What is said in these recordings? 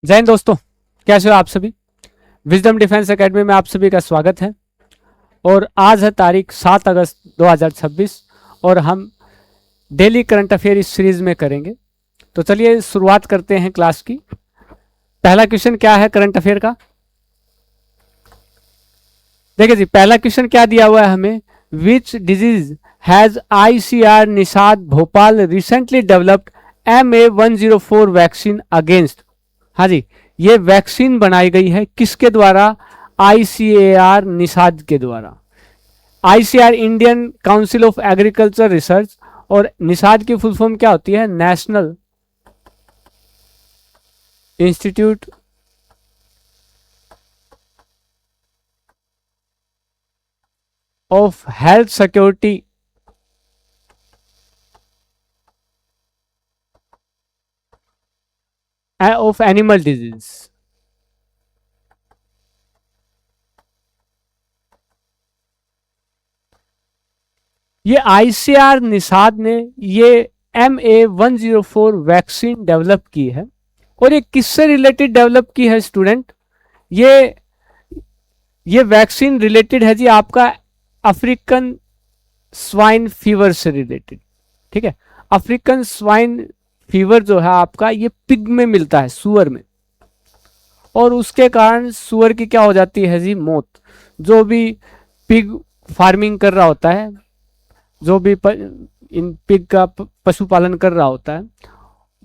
जय हिंद दोस्तों, कैसे हो आप सभी। विजडम डिफेंस एकेडमी में आप सभी का स्वागत है। और आज है तारीख 7 अगस्त 2026 और हम डेली करंट अफेयर इस सीरीज में करेंगे। तो चलिए शुरुआत करते हैं क्लास की। पहला क्वेश्चन क्या है करंट अफेयर का, देखिए जी। पहला क्वेश्चन क्या दिया हुआ है हमें, which disease has ICR Nishad Bhopal recently developed MA104 vaccine against. हाँ जी, ये वैक्सीन बनाई गई है किसके द्वारा, ICAR निषाद के द्वारा। ICR Indian council of agriculture research, और निषाद की फुल फॉर्म क्या होती है, national institute of health security of animal disease. ये ICR निषाद ने ये MA104 वैक्सीन डेवलप की है। और ये किससे रिलेटेड डेवलप की है स्टूडेंट, ये वैक्सीन रिलेटेड है जी आपका अफ्रीकन स्वाइन फीवर से रिलेटेड। ठीक है, अफ्रीकन स्वाइन फीवर जो है आपका ये पिग में मिलता है, सुअर में, और उसके कारण सुअर की क्या हो जाती है जी, मौत। जो भी पिग फार्मिंग कर रहा होता है, जो भी इन पिग का पशुपालन कर रहा होता है,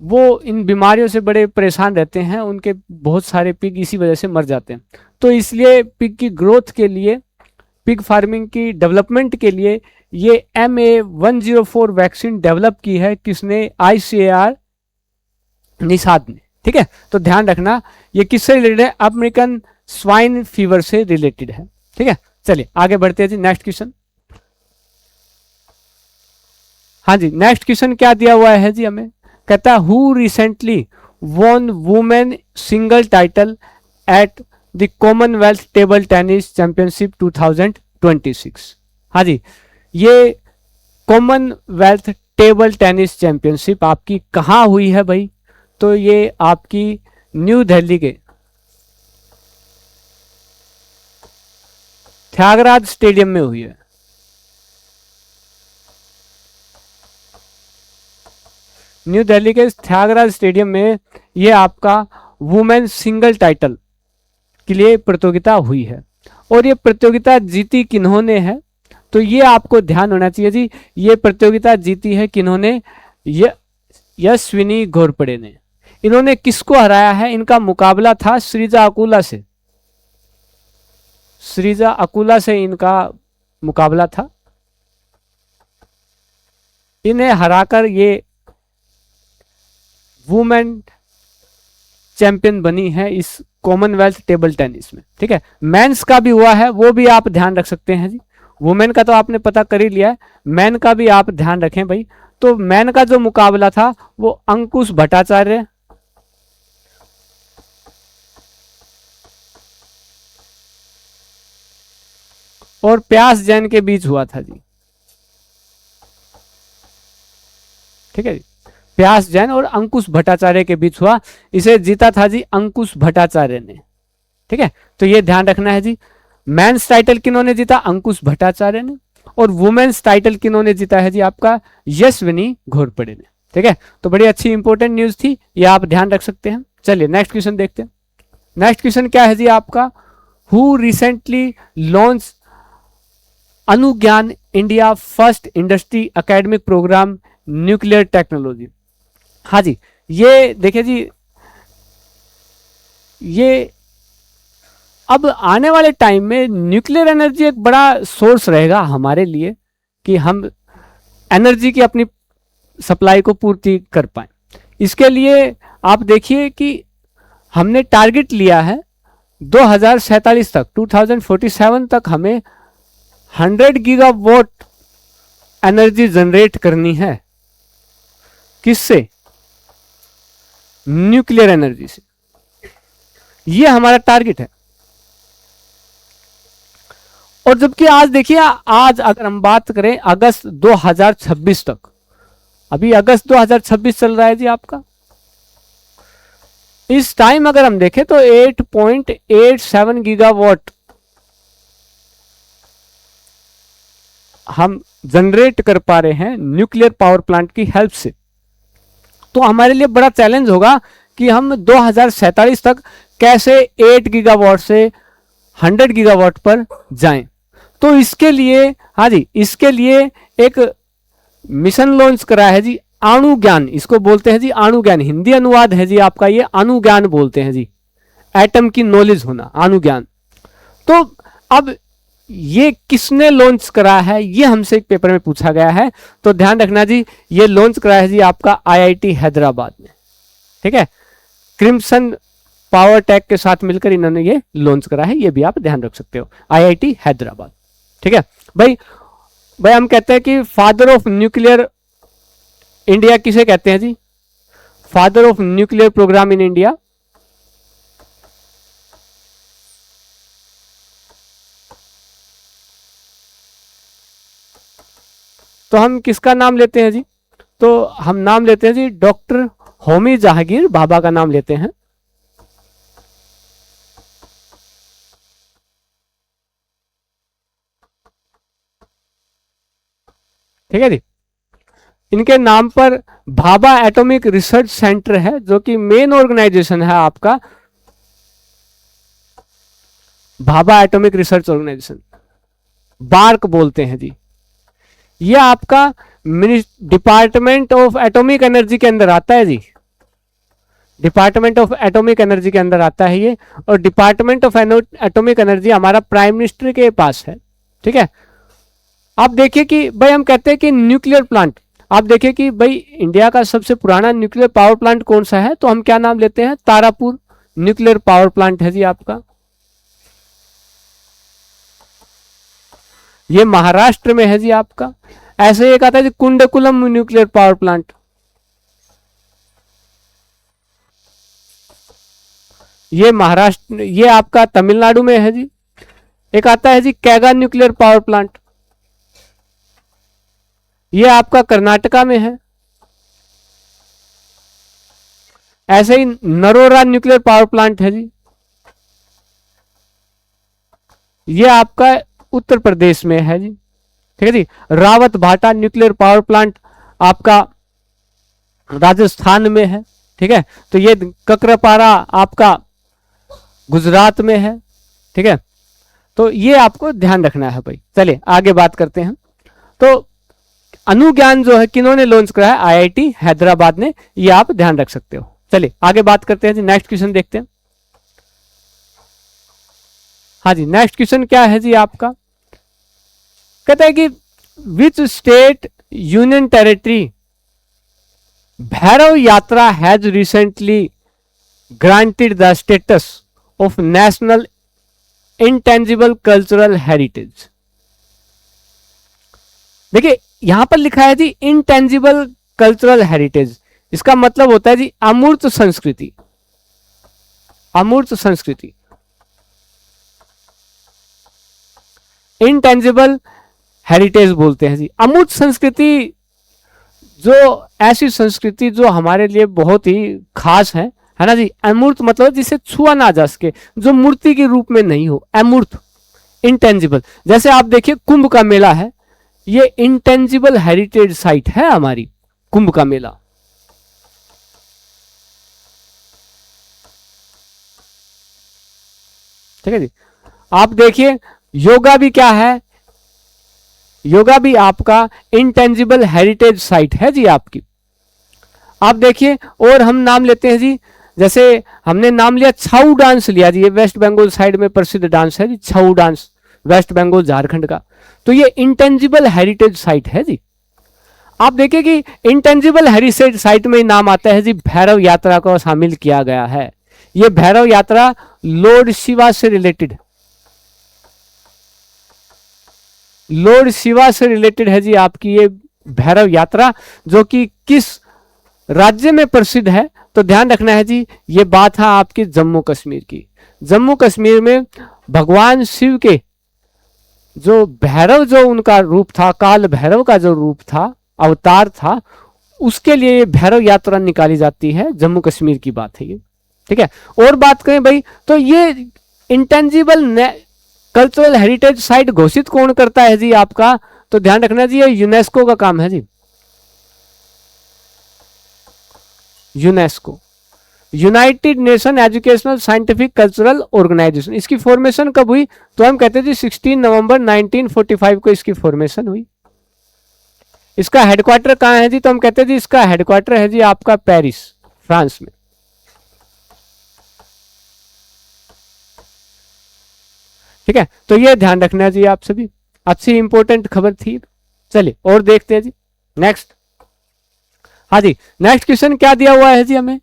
वो इन बीमारियों से बड़े परेशान रहते हैं। उनके बहुत सारे पिग इसी वजह से मर जाते हैं। तो इसलिए पिग की ग्रोथ के लिए, पिग फार्मिंग की डेवलपमेंट के लिए ये MA104 वैक्सीन डेवलप की है किसने, ICAR निषाद ने। ठीक है, तो ध्यान रखना ये किससे रिलेटेड है, अमेरिकन स्वाइन फीवर से रिलेटेड है। ठीक है, चलिए आगे बढ़ते हैं जी। नेक्स्ट क्वेश्चन, हाँ जी, नेक्स्ट क्वेश्चन क्या दिया हुआ है जी हमें, कहता है who recently von women single title at the Commonwealth table tennis championship 2026। हाँ जी, ये कॉमनवेल्थ टेबल टेनिस चैंपियनशिप आपकी कहाँ हुई है भाई, तो ये आपकी न्यू दिल्ली के त्यागराज स्टेडियम में हुई है। न्यू दिल्ली के त्यागराज स्टेडियम में ये आपका वुमेन सिंगल टाइटल के लिए प्रतियोगिता हुई है। और ये प्रतियोगिता जीती किन्होंने है, तो ये आपको ध्यान होना चाहिए जी। ये प्रतियोगिता जीती है किन्होंने, यशस्विनी घोरपड़े ने। इन्होंने किसको हराया है, इनका मुकाबला था श्रीजा अकुला से। श्रीजा अकुला से इनका मुकाबला था। इन्हें हराकर ये वुमेन चैंपियन बनी है इस कॉमनवेल्थ टेबल टेनिस में। ठीक है, मेंस का भी हुआ है, वो भी आप ध्यान रख सकते हैं जी। वुमेन का तो आपने पता कर ही लिया है, मैन का भी आप ध्यान रखें भाई। तो मैन का जो मुकाबला था वो अंकुश भट्टाचार्य और प्यास जैन के बीच हुआ था जी। ठीक है जी, प्यास जैन और अंकुश भट्टाचार्य के बीच हुआ। इसे जीता था जी अंकुश भट्टाचार्य ने। ठीक है, तो ये ध्यान रखना है जी। मेंस टाइटल किन्होंने जीता, अंकुश भट्टाचार्य ने, और वुमेन्स टाइटल किन्होंने जीता है जी आपका, यशस्विनी घोरपड़े ने। ठीक है, तो बड़ी अच्छी इंपॉर्टेंट न्यूज थी, ये आप ध्यान रख सकते हैं। चलिए नेक्स्ट क्वेश्चन देखते हैं। नेक्स्ट क्वेश्चन क्या है जी आपका, हु रिसेंटली लॉन्च अनुज्ञान India first industry academic program nuclear technology. हाँ जी, ये देखिए जी, ये अब आने वाले टाइम में न्यूक्लियर एनर्जी एक बड़ा सोर्स रहेगा हमारे लिए, कि हम एनर्जी की अपनी सप्लाई को पूर्ति कर पाए। इसके लिए आप देखिए कि हमने टारगेट लिया है 2047 तक, 2047 तक हमें 100 गीगावाट एनर्जी जनरेट करनी है। किससे, न्यूक्लियर एनर्जी से। ये हमारा टारगेट है। और जबकि आज देखिए, आज अगर हम बात करें अगस्त 2026 तक, अभी अगस्त 2026 चल रहा है जी आपका, इस टाइम अगर हम देखें तो 8.87 गीगावाट हम जनरेट कर पा रहे हैं न्यूक्लियर पावर प्लांट की हेल्प से। तो हमारे लिए बड़ा चैलेंज होगा कि हम 2047 तक कैसे 8 गीगावाट से 100 गीगावाट पर जाएं। तो इसके लिए, हाँ जी, इसके लिए एक मिशन लॉन्च करा है जी, अणु ज्ञान इसको बोलते हैं जी, अणु ज्ञान हिंदी अनुवाद है जी आपका, ये अणु ज्ञान बोलते हैं जी, एटम की नॉलेज होना, अणु ज्ञान। तो अब ये किसने लॉन्च करा है, ये हमसे एक पेपर में पूछा गया है। तो ध्यान रखना जी, ये लॉन्च करा है जी आपका आईआईटी हैदराबाद में, ठीक है, क्रिम्सन पावर टेक के साथ मिलकर इन्होंने ये लॉन्च करा है, ये भी आप ध्यान रख सकते हो, आईआईटी हैदराबाद, ठीक है भाई। हम कहते हैं कि फादर ऑफ न्यूक्लियर इंडिया किसे कहते हैं जी, father of nuclear program in India, तो हम किसका नाम लेते हैं जी, तो हम नाम लेते हैं जी डॉक्टर होमी जहांगीर भाभा का नाम लेते हैं। ठीक है जी, इनके नाम पर भाभा एटॉमिक रिसर्च सेंटर है, जो कि मेन ऑर्गेनाइजेशन है आपका Bhabha atomic research organization, BARC बोलते हैं जी। ये आपका डिपार्टमेंट ऑफ एटॉमिक एनर्जी के अंदर आता है जी, डिपार्टमेंट ऑफ एटॉमिक एनर्जी के अंदर आता है ये, और डिपार्टमेंट ऑफ एटॉमिक एनर्जी हमारा प्राइम मिनिस्टर के पास है। ठीक है, आप देखिए कि भाई हम कहते हैं कि न्यूक्लियर प्लांट, आप देखिए कि भाई इंडिया का सबसे पुराना न्यूक्लियर पावर प्लांट कौन सा है, तो हम क्या नाम लेते हैं, तारापुर न्यूक्लियर पावर प्लांट है जी आपका, ये महाराष्ट्र में है जी आपका। ऐसे एक आता है जी कुंडकुलम न्यूक्लियर पावर प्लांट, ये महाराष्ट्र, ये आपका तमिलनाडु में है जी। एक आता है जी कैगा न्यूक्लियर पावर प्लांट, ये आपका कर्नाटका में है। ऐसे ही नरोरा न्यूक्लियर पावर प्लांट है जी, ये आपका उत्तर प्रदेश में है जी। ठीक है जी, रावत भाटा न्यूक्लियर पावर प्लांट आपका राजस्थान में है। ठीक है, तो ये ककरापारा आपका गुजरात में है। ठीक है, तो ये आपको ध्यान रखना है भाई। चलिए आगे बात करते हैं। तो अनुज्ञान जो है किन्होंने लॉन्च करा है, आईआईटी हैदराबाद ने, ये आप ध्यान रख सकते हो। चलिए आगे बात करते हैं जी, नेक्स्ट क्वेश्चन देखते हैं। हाँ जी, नेक्स्ट क्वेश्चन क्या है जी आपका, कहता है कि which state union territory Bhairav Yatra has recently granted the status of national intangible cultural heritage. देखिए यहां पर लिखा है जी इंटेंजिबल कल्चरल हेरिटेज, इसका मतलब होता है जी अमूर्त संस्कृति, अमूर्त संस्कृति। इंटेंजिबल हेरिटेज बोलते हैं जी अमूर्त संस्कृति, जो ऐसी संस्कृति जो हमारे लिए बहुत ही खास है ना जी। अमूर्त मतलब जिसे छुआ ना जा सके, जो मूर्ति के रूप में नहीं हो, अमूर्त, इंटेंजिबल। जैसे आप देखिए कुंभ का मेला है, ये इंटेंजिबल हेरिटेज साइट है हमारी, कुंभ का मेला। ठीक है जी, आप देखिए योगा भी क्या है, योगा भी आपका इंटेंजिबल हेरिटेज साइट है जी आपकी। आप देखिए और हम नाम लेते हैं जी, जैसे हमने नाम लिया छाऊ डांस लिया जी, ये वेस्ट बंगाल साइड में प्रसिद्ध डांस है जी, छाऊ डांस, वेस्ट बंगाल झारखंड का। तो ये इंटेंजिबल हेरिटेज साइट है जी। आप देखिए कि इंटेंजिबल हेरिटेज साइट में नाम आता है जी भैरव यात्रा को शामिल किया गया है। ये भैरव यात्रा लॉर्ड शिवा से रिलेटेड, लॉर्ड शिवा से रिलेटेड है जी आपकी ये भैरव यात्रा, जो कि किस राज्य में प्रसिद्ध है, तो ध्यान रखना है जी, ये बात है आपकी जम्मू कश्मीर की। जम्मू कश्मीर में भगवान शिव के जो भैरव, जो उनका रूप था, काल भैरव का जो रूप था, अवतार था, उसके लिए ये भैरव यात्रा निकाली जाती है, जम्मू कश्मीर की बात है ये। ठीक है। और बात करें भाई तो ये इंटेंजिबल कल्चरल हेरिटेज साइट घोषित कौन करता है जी आपका, तो ध्यान रखना जी ये यूनेस्को का काम है जी, UNESCO, United Nation Educational Scientific Cultural Organization. इसकी फॉर्मेशन कब हुई, तो हम कहते हैं जी 16 नवंबर 1945 को इसकी फॉर्मेशन हुई। इसका हेडक्वार्टर कहाँ है जी, तो हम कहते हैं जी इसका हेडक्वार्टर है जी आपका पेरिस, फ्रांस में। ठीक है, तो ये ध्यान रखना जी आप सभी, अच्छी इंपॉर्टेंट खबर थी। चलिए और देखते हैं जी नेक्स्ट। हाँ जी, नेक्स्ट क्वेश्चन क्या दिया हुआ है जी हमें,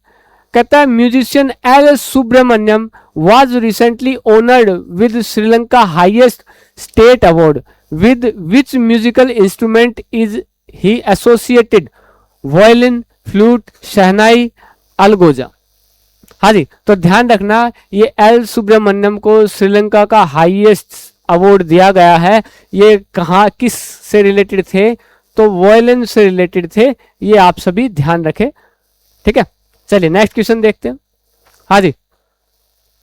कहता है musician L Subramaniam was recently honoured with Sri Lanka highest state award, with which musical instrument is he associated, violin, flute, shehnai, algoza. हाँ जी, तो ध्यान रखना ये एल सुब्रमण्यम को श्रीलंका का हाईएस्ट अवार्ड दिया गया है। ये कहाँ किस से रिलेटेड थे, तो वायलिन से रिलेटेड थे, ये आप सभी ध्यान रखें। ठीक है, चलिए नेक्स्ट क्वेश्चन देखते हैं। हाँ जी,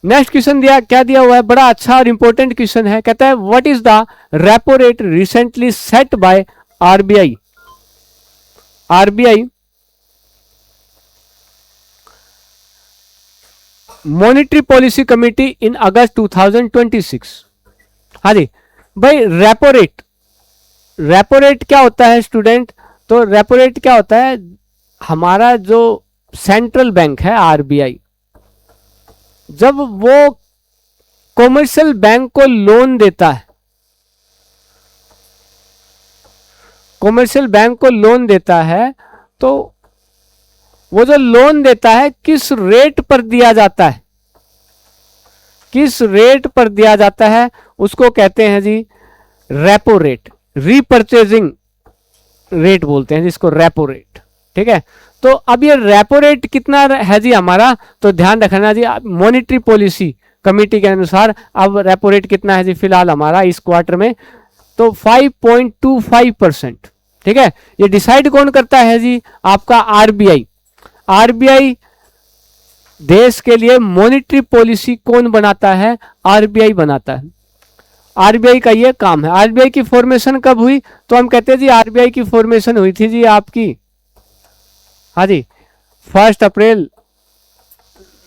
नेक्स्ट क्वेश्चन क्या दिया हुआ है, बड़ा अच्छा और इंपॉर्टेंट क्वेश्चन है। कहता है what is the repo rate recently set by RBI, RBI monetary policy committee in August 2026। हाँ जी भाई, रेपो रेट, रेपो रेट क्या होता है स्टूडेंट, तो रेपो रेट क्या होता है, हमारा जो सेंट्रल बैंक है आरबीआई, जब वो कॉमर्शियल बैंक को लोन देता है, कॉमर्शियल बैंक को लोन देता है, तो वो जो लोन देता है किस रेट पर दिया जाता है, किस रेट पर दिया जाता है, उसको कहते हैं जी रेपो रेट, रीपर्चेजिंग रेट बोलते हैं जिसको रेपो रेट। ठीक है, तो अब ये रेपो रेट कितना है जी हमारा, तो ध्यान रखना जी मॉनेटरी पॉलिसी कमेटी के अनुसार अब रेपो रेट कितना है जी फिलहाल हमारा इस क्वार्टर में, तो 5.25%। ठीक है, ये डिसाइड कौन करता है जी, आपका आरबीआई। आरबीआई देश के लिए मॉनेटरी पॉलिसी कौन बनाता है, आरबीआई बनाता है, आरबीआई का ये काम है। आरबीआई की फॉर्मेशन कब हुई, तो हम कहते हैं जी आरबीआई की फॉर्मेशन हुई थी जी आपकी, हाँ जी 1 अप्रैल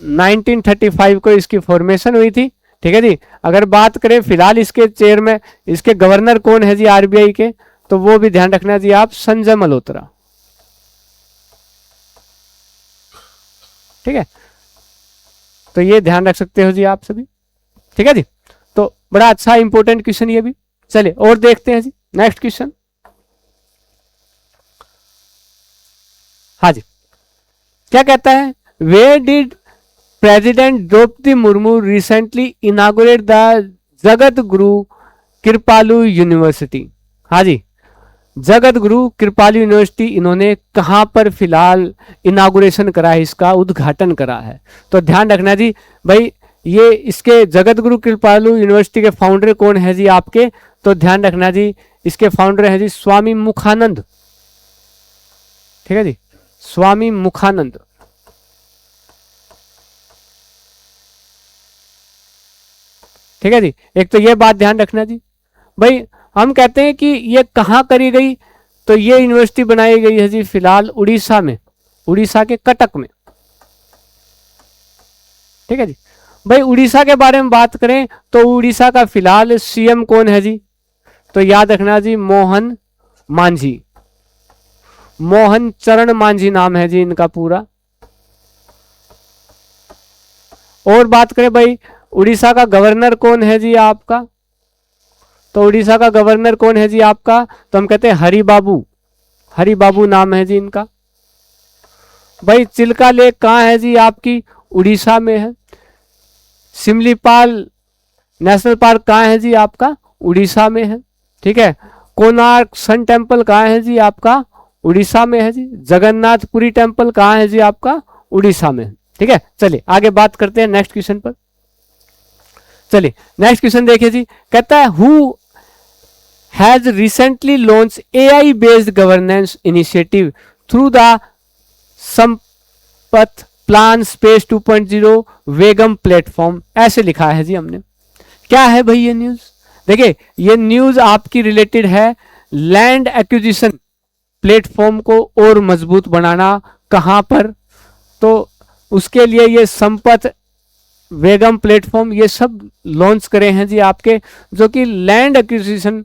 1935 को इसकी फॉर्मेशन हुई थी। ठीक है जी, अगर बात करें फिलहाल इसके चेयरमैन, इसके गवर्नर कौन है जी आरबीआई के, तो वो भी ध्यान रखना जी आप, संजय मल्होत्रा। ठीक है, तो ये ध्यान रख सकते हो जी आप सभी। ठीक है जी, तो बड़ा अच्छा इंपॉर्टेंट क्वेश्चन ये भी। चलिए और देखते हैं जी नेक्स्ट क्वेश्चन। हाँ जी, क्या कहता है, where did president Draupadi Murmu recently inaugurate the Jagat Guru कृपालु यूनिवर्सिटी। हाँ जी, जगत गुरु कृपालु यूनिवर्सिटी इन्होंने कहां पर फिलहाल इनागुरेशन करा है, इसका उद्घाटन करा है, तो ध्यान रखना जी भाई, ये इसके जगत गुरु कृपालु यूनिवर्सिटी के फाउंडर कौन है जी आपके, तो ध्यान रखना जी इसके फाउंडर है जी स्वामी मुखानंद। ठीक है जी, स्वामी मुखानंद। ठीक है जी, एक तो ये बात ध्यान रखना जी भाई, हम कहते हैं कि ये कहाँ करी गई, तो ये यूनिवर्सिटी बनाई गई है जी फिलहाल उड़ीसा में, उड़ीसा के कटक में। ठीक है जी भाई, उड़ीसा के बारे में बात करें तो उड़ीसा का फिलहाल सीएम कौन है जी, तो याद रखना जी मोहन मांझी, मोहन चरण मांझी नाम है जी इनका पूरा। और बात करें भाई उड़ीसा का गवर्नर कौन है जी आपका, तो उड़ीसा का गवर्नर कौन है जी आपका, तो हम कहते हैं हरि बाबू, हरि बाबू नाम है जी इनका। भाई चिल्का लेक कहाँ है जी आपकी, उड़ीसा में है। सिमलीपाल नेशनल पार्क कहाँ है जी आपका, उड़ीसा में है। ठीक है, कोणार्क सन टेम्पल कहाँ है जी आपका, उड़ीसा में है जी। जगन्नाथपुरी टेम्पल कहाँ है जी आपका, उड़ीसा में है। ठीक है, चलिए आगे बात करते हैं नेक्स्ट क्वेश्चन पर। चलिए नेक्स्ट क्वेश्चन देखिए जी, कहता है who has recently launch AI based governance initiative through the संपथ प्लान स्पेस 2.0 वेगम प्लेटफॉर्म, ऐसे लिखा है जी हमने। क्या है भाई ये न्यूज? देखिए ये न्यूज आपकी रिलेटेड है लैंड एक्विजिशन प्लेटफॉर्म को और मजबूत बनाना। कहां पर? तो उसके लिए ये संपत वेगम प्लेटफॉर्म ये सब लॉन्च करे हैं जी आपके, जो कि लैंड एक्विजिशन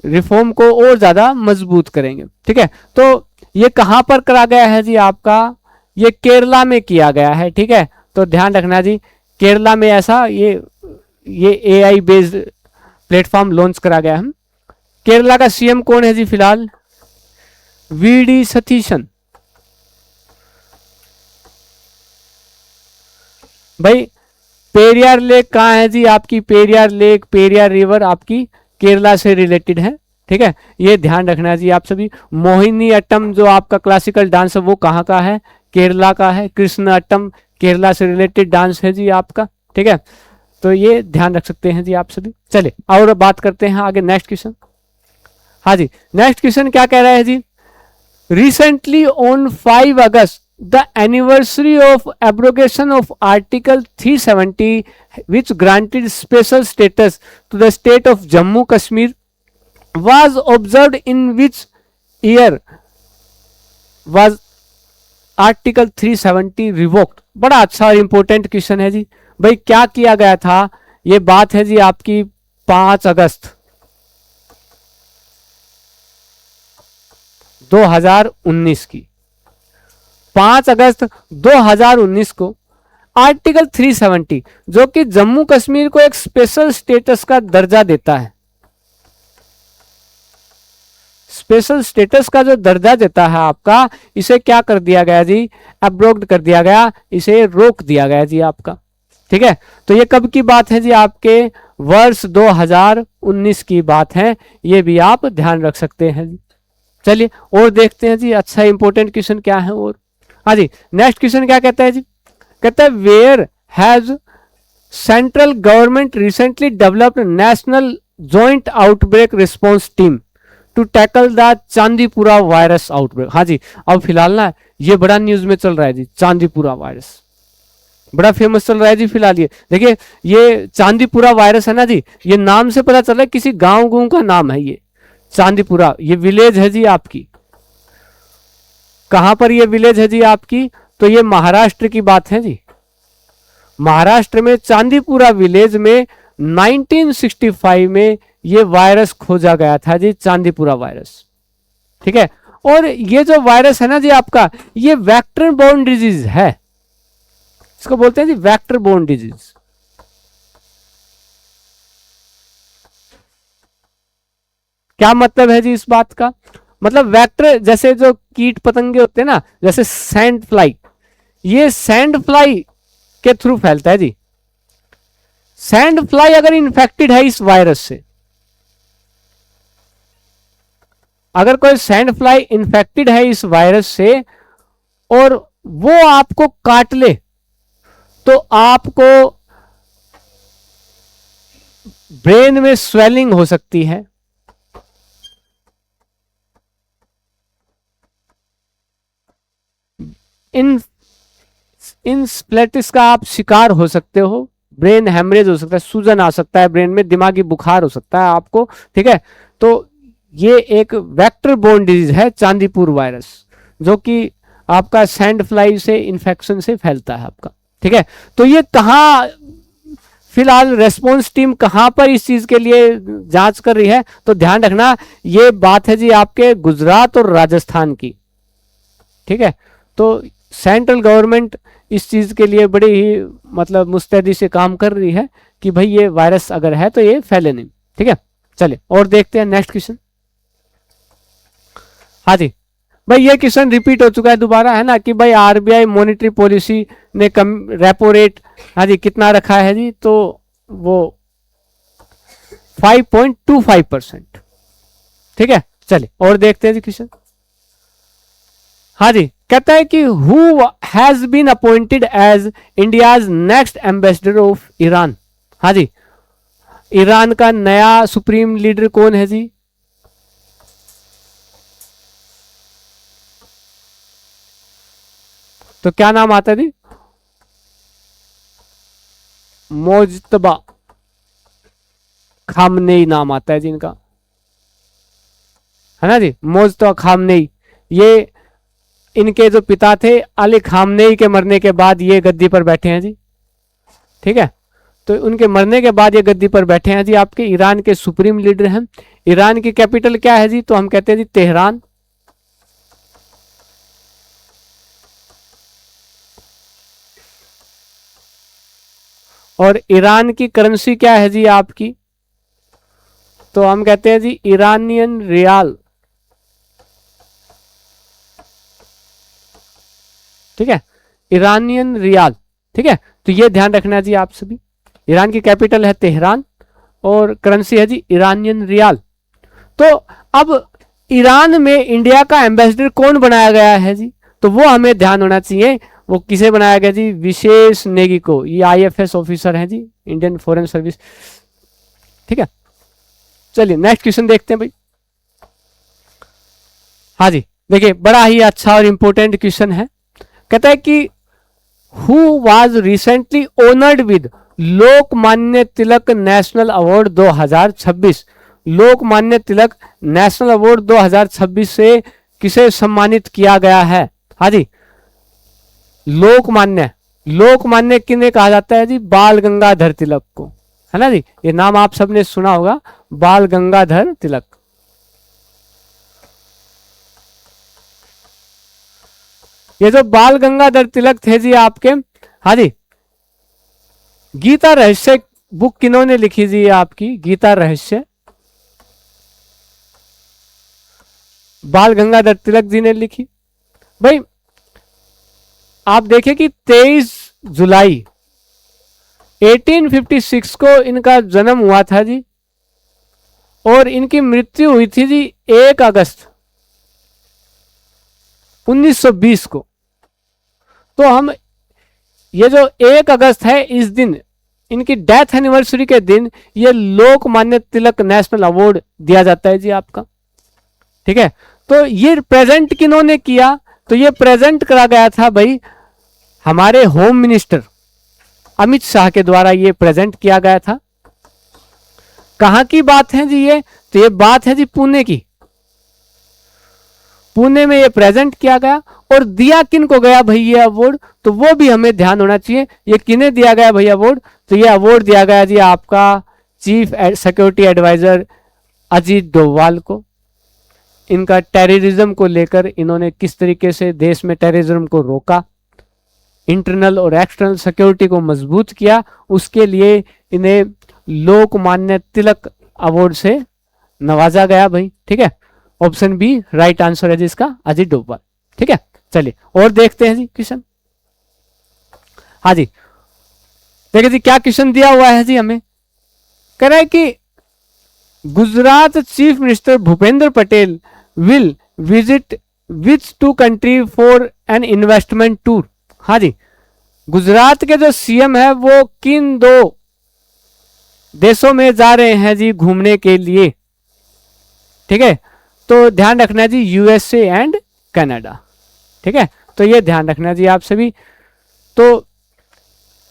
रिफॉर्म को और ज्यादा मजबूत करेंगे। ठीक है, तो ये कहां पर करा गया है जी आपका? ये केरला में किया गया है। ठीक है, तो ध्यान रखना जी, केरला में ऐसा ये एआई बेस्ड प्लेटफॉर्म लॉन्च करा गया है। केरला का सीएम कौन है जी फिलहाल? वीडी सतीशन। भाई पेरियार लेक कहाँ है जी आपकी? पेरियार लेक, पेरियार रिवर आपकी केरला से रिलेटेड है। ठीक है, ये ध्यान रखना है जी आप सभी। मोहिनी अट्टम जो आपका क्लासिकल डांस है वो कहाँ का है? केरला का है। कृष्ण अट्टम केरला से रिलेटेड डांस है जी आपका। ठीक है, तो ये ध्यान रख सकते हैं जी आप सभी। चलिए और बात करते हैं आगे, नेक्स्ट क्वेश्चन। हाँ जी, नेक्स्ट क्वेश्चन क्या कह रहा है जी? Recently on 5 August the anniversary of abrogation of article 370 which granted special status to the state of Jammu Kashmir was observed, in which year was article 370 revoked? बड़ा अच्छा और important question है जी। भाई क्या किया गया था? ये बात है जी आपकी 5 अगस्त 2019 की। 5 अगस्त 2019 को आर्टिकल 370 जो कि जम्मू कश्मीर को एक स्पेशल स्टेटस का दर्जा देता है, स्पेशल स्टेटस का जो दर्जा देता है आपका, इसे क्या कर दिया गया जी? एब्रोग्ड कर दिया गया, इसे रोक दिया गया जी आपका। ठीक है, तो ये कब की बात है जी? आपके वर्ष 2019 की बात है, ये भी आप ध्यान रख सकते हैं जी। चलिए और देखते हैं जी, अच्छा इंपॉर्टेंट क्वेश्चन क्या है और। हाँ जी, नेक्स्ट क्वेश्चन क्या कहता है जी? कहता है where has central government recently developed national joint outbreak response team to tackle the Chandipura virus outbreak. हाँ जी, अब फिलहाल ना ये बड़ा न्यूज में चल रहा है जी, चांदीपुरा वायरस बड़ा फेमस चल रहा है जी फिलहाल। ये देखिए, ये चांदीपुरा वायरस है ना जी, ये नाम से पता चल रहा है किसी गांव का नाम है ये चांदीपुरा। ये विलेज है जी आपकी। कहां पर ये विलेज है जी आपकी? तो ये महाराष्ट्र की बात है जी। महाराष्ट्र में चांदीपुरा विलेज में 1965 में ये वायरस खोजा गया था जी, चांदीपुरा वायरस। ठीक है, और ये जो वायरस है ना जी आपका, ये वेक्टर बोर्न डिजीज है। इसको बोलते हैं जी वेक्टर बोर्न डिजीज। क्या मतलब है जी इस बात का? मतलब वेक्टर जैसे जो कीट पतंगे होते हैं ना, जैसे सैंड फ्लाई, ये सैंड फ्लाई के थ्रू फैलता है जी। सैंड फ्लाई अगर इन्फेक्टेड है इस वायरस से, अगर कोई सैंड फ्लाई इन्फेक्टेड है इस वायरस से और वो आपको काट ले, तो आपको ब्रेन में स्वेलिंग हो सकती है, इन स्प्लेटिस का आप शिकार हो सकते हो, ब्रेन हेमरेज हो सकता है, सूजन आ सकता है ब्रेन में, दिमागी बुखार हो सकता है आपको। ठीक है, तो ये एक वेक्टर बोर्न डिजीज है चांदीपुर वायरस, जो कि आपका सैंड फ्लाई से इन्फेक्शन से फैलता है आपका। ठीक है, तो ये कहां फिलहाल रेस्पॉन्स टीम कहां पर इस चीज के लिए जांच कर रही है? तो ध्यान रखना, ये बात है जी आपके गुजरात और राजस्थान की। ठीक है, तो सेंट्रल गवर्नमेंट इस चीज के लिए बड़ी ही मतलब मुस्तैदी से काम कर रही है कि भाई ये वायरस अगर है तो ये फैले नहीं। ठीक है, चलिए और देखते हैं नेक्स्ट क्वेश्चन। हाँ जी, भाई ये क्वेश्चन रिपीट हो चुका है दोबारा, है ना, कि भाई आरबीआई मॉनेटरी पॉलिसी ने कम रेपो रेट, हाँ जी, कितना रखा है जी? तो वो 5.25%। ठीक है, चलिए और देखते हैं जी क्वेश्चन। हाँ जी, कहता है कि who has been appointed as India's next ambassador of Iran. हाँ जी, ईरान का नया सुप्रीम लीडर कौन है जी? तो क्या नाम आता है जी? मोज्तबा खामनेई नाम आता है जी इनका, है ना जी, मोज्तबा खामनेई। ये इनके जो पिता थे अली खामनेई के मरने के बाद ये गद्दी पर बैठे हैं जी, ठीक है। तो उनके मरने के बाद ये गद्दी पर बैठे हैं जी, आपके ईरान के सुप्रीम लीडर हैं। ईरान की कैपिटल क्या है जी? तो हम कहते हैं जी तेहरान। और ईरान की करेंसी क्या है जी आपकी? तो हम कहते हैं जी ईरानियन रियाल, ठीक है, ईरानियन रियाल, ठीक है। तो ये ध्यान रखना है जी आप सभी। ईरान की कैपिटल है तेहरान और करेंसी है जी ईरानियन रियाल। तो अब ईरान में इंडिया का एम्बेसडर कौन बनाया गया है जी? तो वो हमें ध्यान होना चाहिए। वो किसे बनाया गया जी? विशेष नेगी को। ये आईएफएस ऑफिसर हैं जी, इंडियन फॉरेन सर्विस, ठीक है। चलिए नेक्स्ट क्वेश्चन देखते हैं भाई। हाँ जी, देखिए बड़ा ही अच्छा और इंपॉर्टेंट क्वेश्चन है। कहता है कि who was recently honoured with Lokmanya Tilak national award 2026। Lokmanya Tilak national award 2026 से किसे सम्मानित किया गया है? हाँ जी, लोकमान्य, लोकमान्य किन्हें कहा जाता है जी? बाल गंगाधर तिलक को, है ना जी। ये नाम आप सबने सुना होगा, बाल गंगाधर तिलक। ये जो बाल गंगाधर तिलक थे जी आपके, हाँ जी, गीता रहस्य बुक किन्होंने लिखी जी? आपकी गीता रहस्य बाल गंगाधर तिलक जी ने लिखी। भाई आप देखिए कि 23 जुलाई 1856 को इनका जन्म हुआ था जी, और इनकी मृत्यु हुई थी जी 1 अगस्त 1920 को। तो हम ये जो 1 अगस्त है, इस दिन इनकी डेथ एनिवर्सरी के दिन ये लोकमान्य तिलक नेशनल अवार्ड दिया जाता है जी आपका, ठीक है। तो ये प्रेजेंट किन्होंने किया? तो ये प्रेजेंट करा गया था भाई हमारे होम मिनिस्टर अमित शाह के द्वारा, ये प्रेजेंट किया गया था। कहां की बात है जी ये? तो ये बात है जी पुणे की। पुणे में ये प्रेजेंट किया गया। और दिया किन को गया भाई ये अवार्ड? तो वो भी हमें ध्यान होना चाहिए। ये किन्हें दिया गया भाई अवार्ड? तो ये अवार्ड दिया गया जी आपका chief security adviser Ajit Doval को। इनका टेररिज्म को लेकर इन्होंने किस तरीके से देश में टेररिज्म को रोका, इंटरनल और एक्सटर्नल सिक्योरिटी को मजबूत किया, उसके लिए इन्हें लोकमान्य तिलक अवार्ड से नवाजा गया भाई, ठीक है। ऑप्शन बी राइट आंसर है जिसका अजीत डोभाल, ठीक है। चलिए और देखते हैं जी क्वेश्चन। हाँ जी, देखिए जी क्या क्वेश्चन दिया हुआ है जी हमें। कह रहा है कि Gujarat chief minister Bhupendra Patel will visit which 2 country for an investment tour. हाँ जी, गुजरात के जो सीएम है वो किन 2 देशों में जा रहे हैं जी घूमने के लिए, ठीक है। तो ध्यान रखना है जी यूएसए एंड कनाडा, ठीक है। तो ये ध्यान रखना है जी आप सभी। तो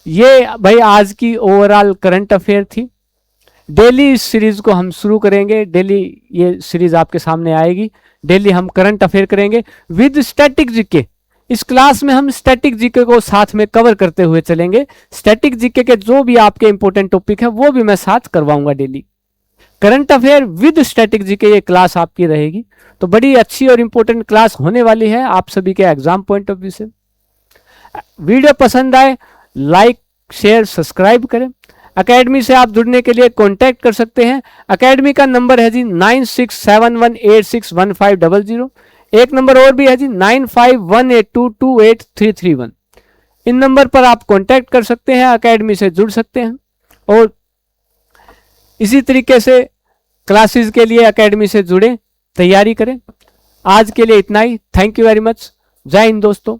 ये भाई आज की ओवरऑल करंट अफेयर थी। डेली इस सीरीज को हम शुरू करेंगे, डेली ये सीरीज आपके सामने आएगी। डेली हम करंट अफेयर करेंगे विद स्टैटिक जीके। इस क्लास में हम स्टैटिक जीके को साथ में कवर करते हुए चलेंगे। स्टैटिक जीके के जो भी आपके इंपॉर्टेंट टॉपिक है वो भी मैं साथ करवाऊंगा daily. Current affair with static GK ये क्लास आपकी रहेगी। तो बड़ी अच्छी और इंपॉर्टेंट क्लास होने वाली है आप सभी के एग्जाम पॉइंट ऑफ व्यू से। वीडियो पसंद आए लाइक शेयर सब्सक्राइब करें। एकेडमी से आप जुड़ने के लिए कांटेक्ट कर सकते हैं। एकेडमी का नंबर है जी 9671861500। एक नंबर और भी है जी 9518228331। इन नंबर पर आप कांटेक्ट कर सकते हैं, एकेडमी से जुड़ सकते हैं। और इसी तरीके से क्लासेस के लिए एकेडमी से जुड़े, तैयारी करें। आज के लिए इतना ही। Thank you very much. जय हिंद दोस्तों।